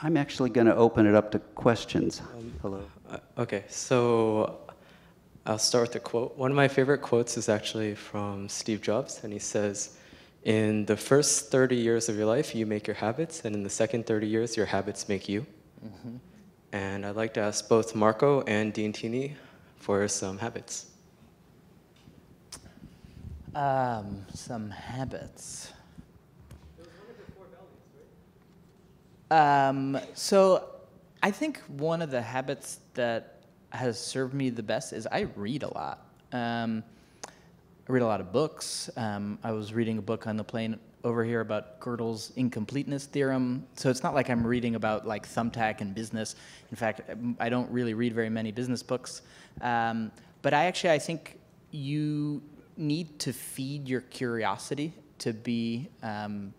I'm actually going to open it up to questions. Hello. Okay, so I'll start with a quote. One of my favorite quotes is actually from Steve Jobs, and he says, in the first 30 years of your life, you make your habits, and in the second 30 years, your habits make you. Mm-hmm. And I'd like to ask both Marco and Valentini for some habits. Some habits. It was one of your 4 values, right? So I think one of the habits that has served me the best is I read a lot. I read a lot of books. I was reading a book on the plane over here about Gödel's incompleteness theorem. So it's not like I'm reading about like Thumbtack and business. In fact, I don't really read very many business books. But I think you need to feed your curiosity to be an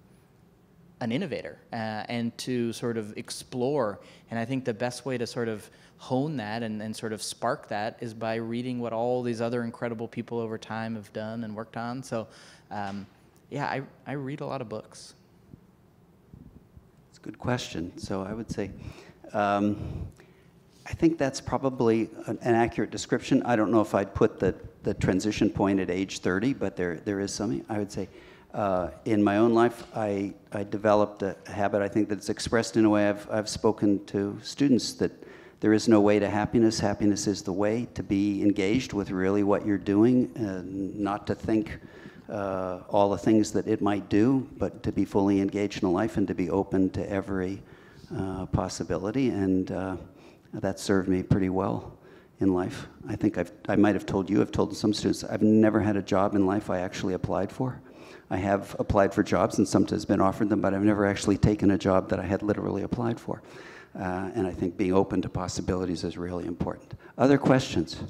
innovator and to sort of explore. And I think the best way to sort of hone that and sort of spark that is by reading what all these other incredible people over time have done and worked on. So yeah, I read a lot of books. It's a good question. So I would say, I think that's probably an accurate description. I don't know if I'd put the transition point at age 30, but there is something. I would say in my own life, I developed a habit, I think that's expressed in a way I've spoken to students, that there is no way to happiness. Happiness is the way to be engaged with really what you're doing, and not to think all the things that it might do, but to be fully engaged in life and to be open to every possibility. And that served me pretty well in life. I think I might have told you, I've told some students, I've never had a job in life I actually applied for. I have applied for jobs and sometimes been offered them, but I've never actually taken a job that I had literally applied for. And I think being open to possibilities is really important. Other questions?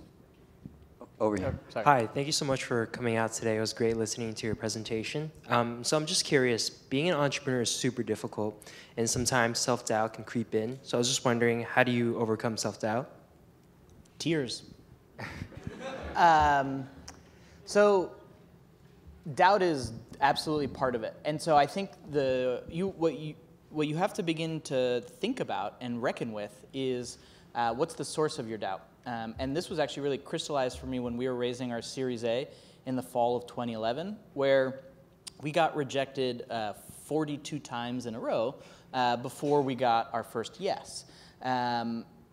Over here. Sorry. Hi, thank you so much for coming out today. It was great listening to your presentation. So I'm just curious, being an entrepreneur is super difficult, and sometimes self-doubt can creep in. So I was just wondering, how do you overcome self-doubt? Tears. So doubt is absolutely part of it. And so I think what you have to begin to think about and reckon with is what's the source of your doubt? And this was actually really crystallized for me when we were raising our Series A in the fall of 2011, where we got rejected 42 times in a row before we got our first yes.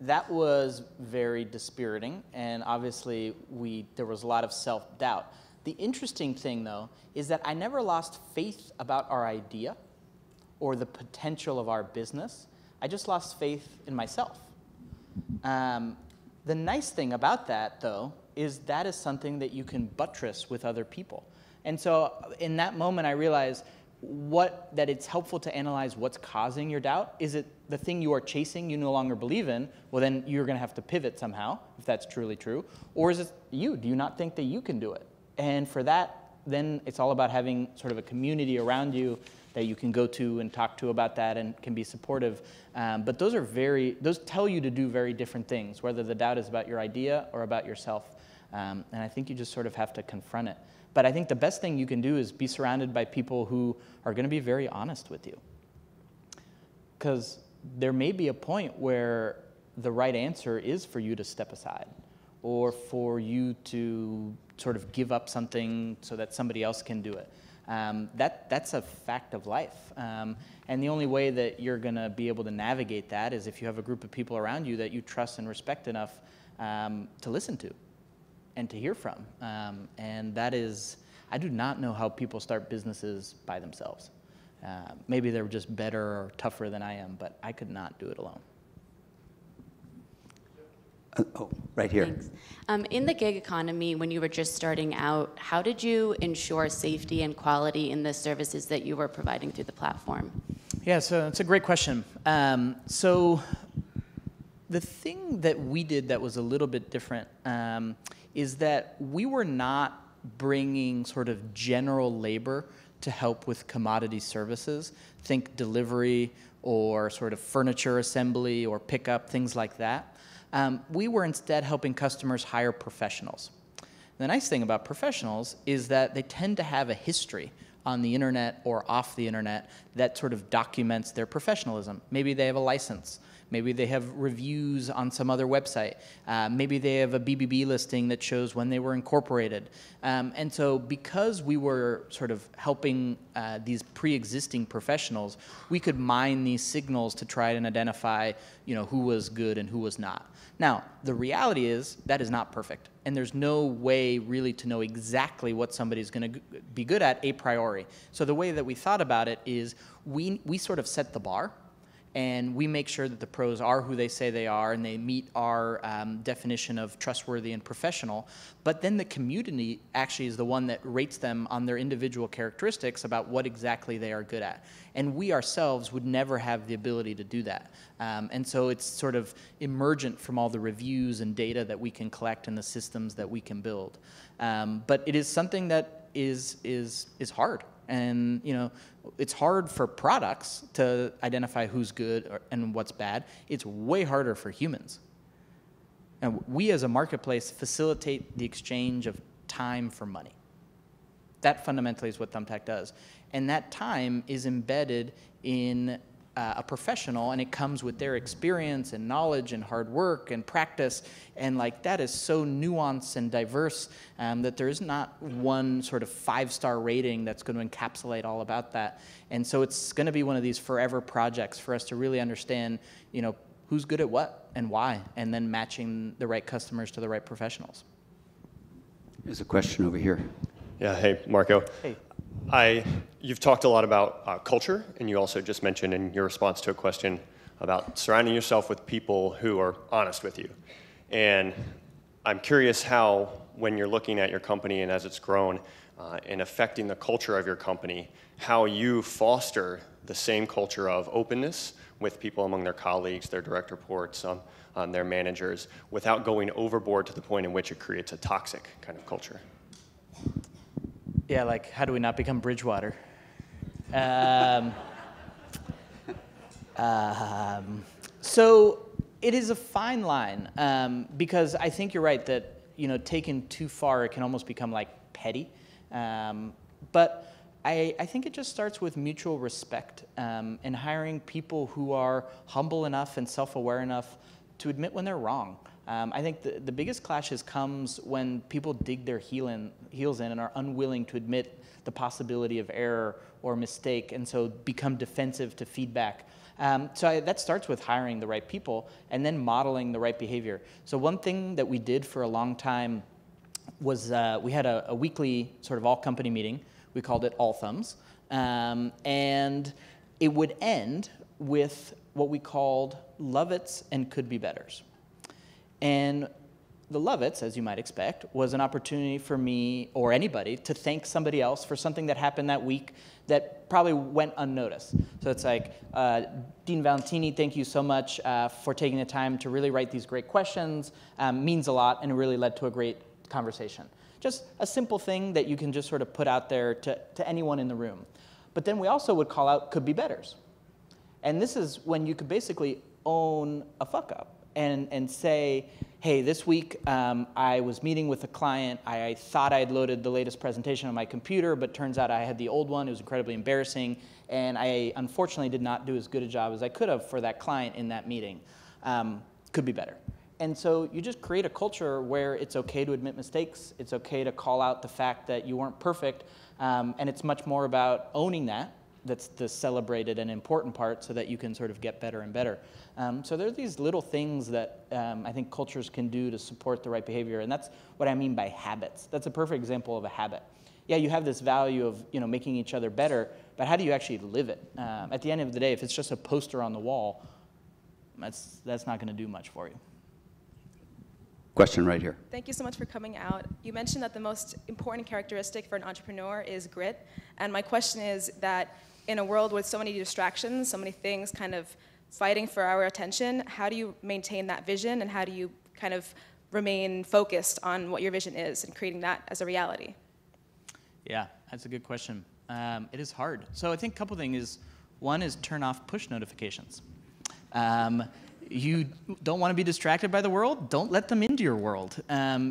That was very dispiriting, and obviously there was a lot of self-doubt. The interesting thing, though, is that I never lost faith about our idea or the potential of our business. I just lost faith in myself. The nice thing about that, though, is that is something that you can buttress with other people. And so in that moment, I realized that it's helpful to analyze what's causing your doubt. Is it the thing you are chasing you no longer believe in? Well, then you're going to have to pivot somehow, if that's truly true. Or is it you? Do you not think that you can do it? And for that, then it's all about having sort of a community around you that you can go to and talk to about that and can be supportive. But those tell you to do very different things, whether the doubt is about your idea or about yourself. And I think you just sort of have to confront it. But I think the best thing you can do is be surrounded by people who are going to be very honest with you. Because there may be a point where the right answer is for you to step aside, or for you to sort of give up something so that somebody else can do it. That's a fact of life. And the only way that you're going to be able to navigate that is if you have a group of people around you that you trust and respect enough to listen to and to hear from. And that is, I do not know how people start businesses by themselves. Maybe they're just better or tougher than I am, but I could not do it alone. Right here. Thanks. In the gig economy, when you were just starting out, how did you ensure safety and quality in the services that you were providing through the platform? Yeah, so it's a great question. So the thing that we did that was a little bit different is that we were not bringing sort of general labor to help with commodity services. Think delivery or sort of furniture assembly or pickup, things like that. We were instead helping customers hire professionals. The nice thing about professionals is that they tend to have a history on the internet or off the internet that sort of documents their professionalism. Maybe they have a license. Maybe they have reviews on some other website. Maybe they have a BBB listing that shows when they were incorporated. And so because we were sort of helping these pre-existing professionals, we could mine these signals to try and identify, who was good and who was not. Now, the reality is that is not perfect. And there's no way really to know exactly what somebody's going to be good at a priori. So the way that we thought about it is we sort of set the bar. And we make sure that the pros are who they say they are and they meet our definition of trustworthy and professional. But then the community actually is the one that rates them on their individual characteristics about what exactly they are good at. And we ourselves would never have the ability to do that. And so it's sort of emergent from all the reviews and data that we can collect and the systems that we can build. But it is something that is hard. And it's hard for products to identify who's good and what's bad. It's way harder for humans. And we as a marketplace facilitate the exchange of time for money. That fundamentally is what Thumbtack does. And that time is embedded in a professional, and it comes with their experience and knowledge and hard work and practice, and that is so nuanced and diverse that there is not one sort of 5-star rating that's going to encapsulate all about that. And so it's going to be one of these forever projects for us to really understand, who's good at what and why, and then matching the right customers to the right professionals. There's a question over here. Yeah, hey, Marco. Hey. You've talked a lot about culture, and you also just mentioned in your response to a question about surrounding yourself with people who are honest with you. And I'm curious how, when you're looking at your company and as it's grown and affecting the culture of your company, how you foster the same culture of openness with people among their colleagues, their direct reports, their managers, without going overboard to the point in which it creates a toxic kind of culture. Yeah, how do we not become Bridgewater? So it is a fine line because I think you're right that taken too far it can almost become petty. But I think it just starts with mutual respect and hiring people who are humble enough and self-aware enough to admit when they're wrong. I think the biggest clashes comes when people dig their heels in and are unwilling to admit the possibility of error or mistake, and so become defensive to feedback. That starts with hiring the right people and then modeling the right behavior. So one thing that we did for a long time was we had a weekly sort of all-company meeting. We called it All Thumbs. And it would end with what we called love-its and could-be-betters. And the love-its, as you might expect, was an opportunity for me or anybody to thank somebody else for something that happened that week that probably went unnoticed. So it's Dean Valentini, thank you so much for taking the time to really write these great questions. Means a lot, and it really led to a great conversation. Just a simple thing that you can just sort of put out there to anyone in the room. But then we also would call out could-be-betters. And this is when you could basically own a fuck-up. And say, hey, this week I was meeting with a client. I thought I had loaded the latest presentation on my computer, but turns out I had the old one. It was incredibly embarrassing. And I unfortunately did not do as good a job as I could have for that client in that meeting. Could be better. And so you just create a culture where it's okay to admit mistakes. It's okay to call out the fact that you weren't perfect. And it's much more about owning that. That's the celebrated and important part so that you can sort of get better and better. So there are these little things that I think cultures can do to support the right behavior, and that's what I mean by habits. That's a perfect example of a habit. Yeah, you have this value of making each other better, but how do you actually live it? At the end of the day, if it's just a poster on the wall, that's not going to do much for you. Question right here. Thank you so much for coming out. You mentioned that the most important characteristic for an entrepreneur is grit, and my question is that in a world with so many distractions, so many things kind of fighting for our attention, how do you maintain that vision, and how do you kind of remain focused on what your vision is and creating that as a reality? Yeah, that's a good question. It is hard. So I think a couple things is, one is turn off push notifications. You don't want to be distracted by the world? Don't let them into your world.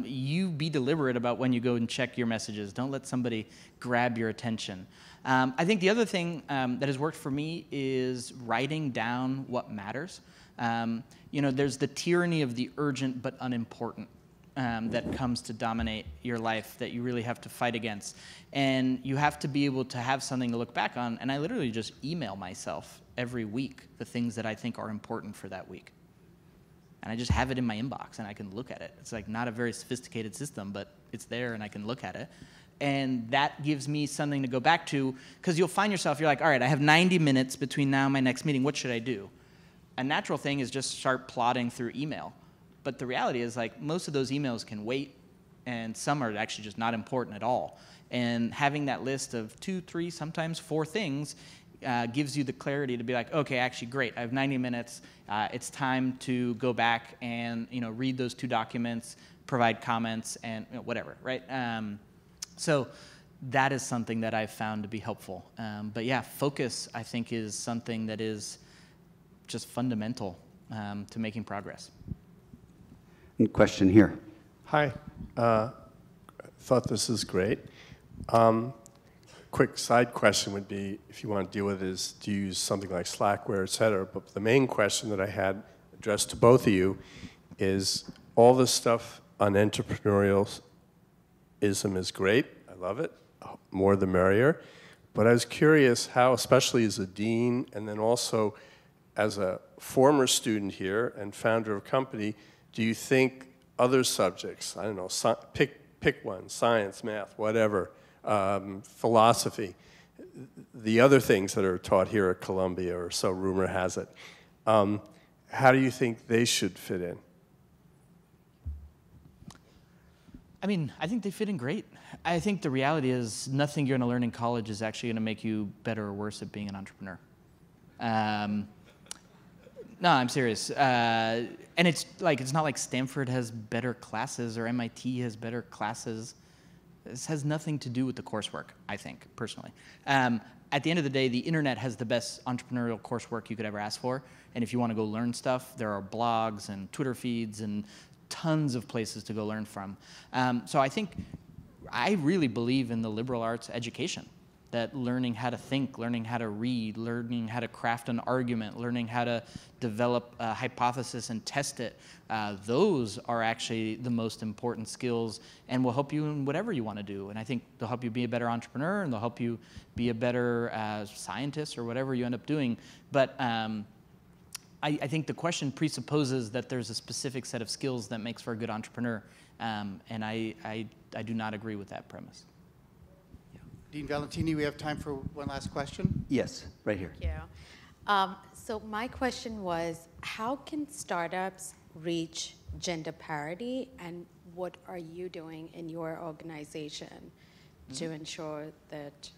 You be deliberate about when you go and check your messages. Don't let somebody grab your attention. I think the other thing that has worked for me is writing down what matters. There's the tyranny of the urgent but unimportant that comes to dominate your life that you really have to fight against. And you have to be able to have something to look back on. And I literally just email myself every week the things that I think are important for that week. And I just have it in my inbox and I can look at it. It's like not a very sophisticated system, but it's there and I can look at it. And that gives me something to go back to, because you'll find yourself, you're like, all right, I have 90 minutes between now and my next meeting. What should I do? A natural thing is just start plodding through email. But the reality is, like, most of those emails can wait, and some are actually just not important at all. And having that list of 2, 3, sometimes 4 things gives you the clarity to be like, okay, actually, great, I have 90 minutes. It's time to go back and read those 2 documents, provide comments, and whatever, right? So that is something that I've found to be helpful. But yeah, focus, I think, is something that is just fundamental to making progress. Question here. Hi. Thought this is great. Quick side question would be, if you want to deal with it, is do you use something like Slackware, et cetera? But the main question that I had addressed to both of you is all this stuff on entrepreneurialism is great. I love it. More the merrier. But I was curious how, especially as a dean and then also as a former student here and founder of a company, do you think other subjects, I don't know, pick one, science, math, whatever, philosophy, the other things that are taught here at Columbia, or so rumor has it, how do you think they should fit in? I mean, I think they fit in great. I think the reality is nothing you're going to learn in college is actually going to make you better or worse at being an entrepreneur. No, I'm serious. And it's not like Stanford has better classes or MIT has better classes. This has nothing to do with the coursework, I think, personally. At the end of the day, the internet has the best entrepreneurial coursework you could ever ask for. And if you want to go learn stuff, there are blogs and Twitter feeds and tons of places to go learn from. So I really believe in the liberal arts education. That learning how to think, learning how to read, learning how to craft an argument, learning how to develop a hypothesis and test it, those are actually the most important skills and will help you in whatever you want to do. And I think they'll help you be a better entrepreneur and they'll help you be a better scientist or whatever you end up doing. But I think the question presupposes that there's a specific set of skills that makes for a good entrepreneur. And I do not agree with that premise. Dean Valentini, we have time for one last question. Yes, right here. Thank you. So my question was, how can startups reach gender parity, and what are you doing in your organization to ensure that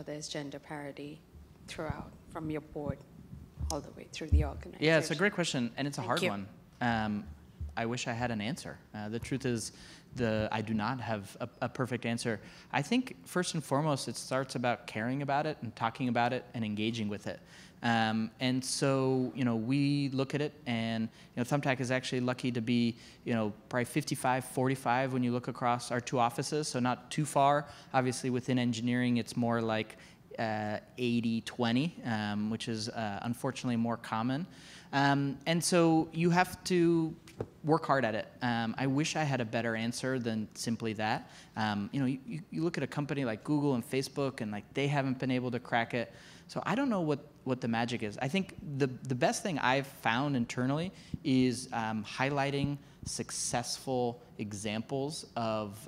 there's gender parity throughout, from your board all the way through the organization? Yeah, it's a great question, and it's a hard you. one. I wish I had an answer. The truth is, I do not have a perfect answer. I think first and foremost, it starts about caring about it and talking about it and engaging with it. And so, we look at it, and Thumbtack is actually lucky to be, probably 55-45 when you look across our 2 offices, so not too far. Obviously, within engineering, it's more like 80-20, which is unfortunately more common. And so you have to work hard at it. I wish I had a better answer than simply that. You look at a company like Google and Facebook, and they haven't been able to crack it. So I don't know what the magic is. I think the best thing I've found internally is highlighting successful examples of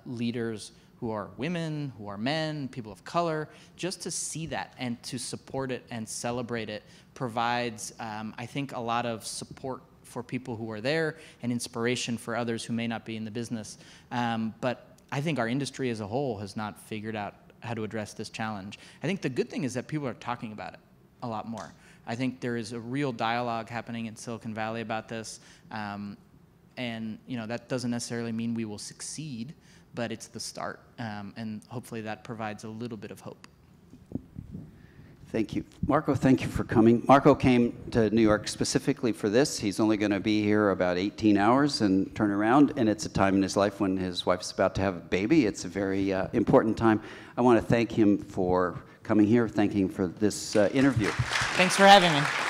leaders who are women, who are men, people of color. Just to see that and to support it and celebrate it provides, I think, a lot of support for people who are there and inspiration for others who may not be in the business. But I think our industry as a whole has not figured out how to address this challenge. I think the good thing is that people are talking about it a lot more. I think there is a real dialogue happening in Silicon Valley about this. And that doesn't necessarily mean we will succeed, but it's the start. And hopefully that provides a little bit of hope. Thank you. Marco, thank you for coming. Marco came to New York specifically for this. He's only going to be here about 18 hours and turn around, and it's a time in his life when his wife's about to have a baby. It's a very important time. I want to thank him for coming here, thank him for this interview. Thanks for having me.